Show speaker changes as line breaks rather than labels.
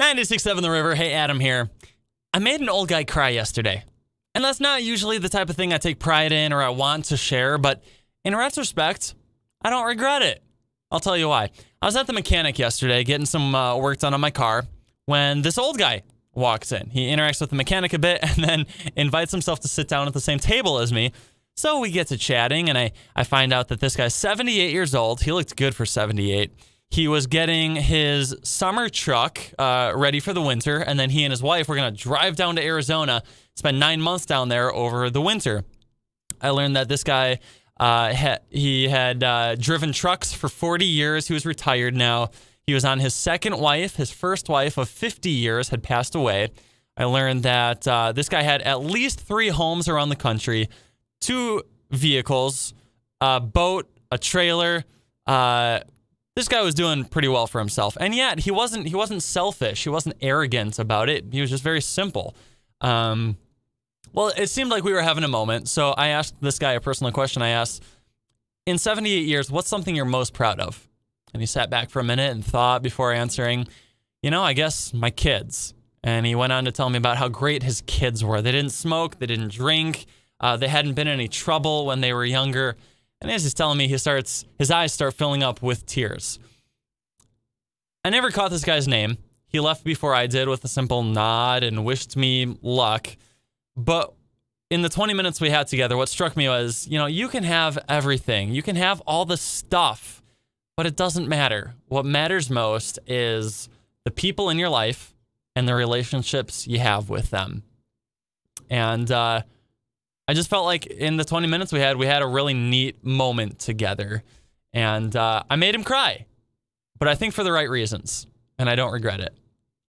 96.7 The River. Hey, Adam here. I made an old guy cry yesterday. And that's not usually the type of thing I take pride in or I want to share, but in retrospect, I don't regret it. I'll tell you why. I was at the mechanic yesterday getting some work done on my car when this old guy walks in. He interacts with the mechanic a bit and then invites himself to sit down at the same table as me. So we get to chatting, and I find out that this guy's 78 years old. He looked good for 78. He was getting his summer truck ready for the winter, and then he and his wife were going to drive down to Arizona, spend 9 months down there over the winter. I learned that this guy, he had driven trucks for 40 years. He was retired now. He was on his second wife. His first wife of 50 years had passed away. I learned that this guy had at least 3 homes around the country, 2 vehicles, a boat, a trailer. This guy was doing pretty well for himself, and yet he wasn't selfish. He wasn't arrogant about it. He was just very simple. Well, it seemed like we were having a moment, so I asked this guy a personal question. I asked, in 78 years, what's something you're most proud of? And he sat back for a minute and thought before answering, I guess my kids. And he went on to tell me about how great his kids were. They didn't smoke, they didn't drink, they hadn't been in any trouble when they were younger. And as he's telling me, his eyes start filling up with tears. I never caught this guy's name. He left before I did with a simple nod and wished me luck. But in the 20 minutes we had together, what struck me was, you can have everything. You can have all the stuff, but it doesn't matter. What matters most is the people in your life and the relationships you have with them. And I just felt like in the 20 minutes we had a really neat moment together. And I made him cry, but I think for the right reasons, and I don't regret it.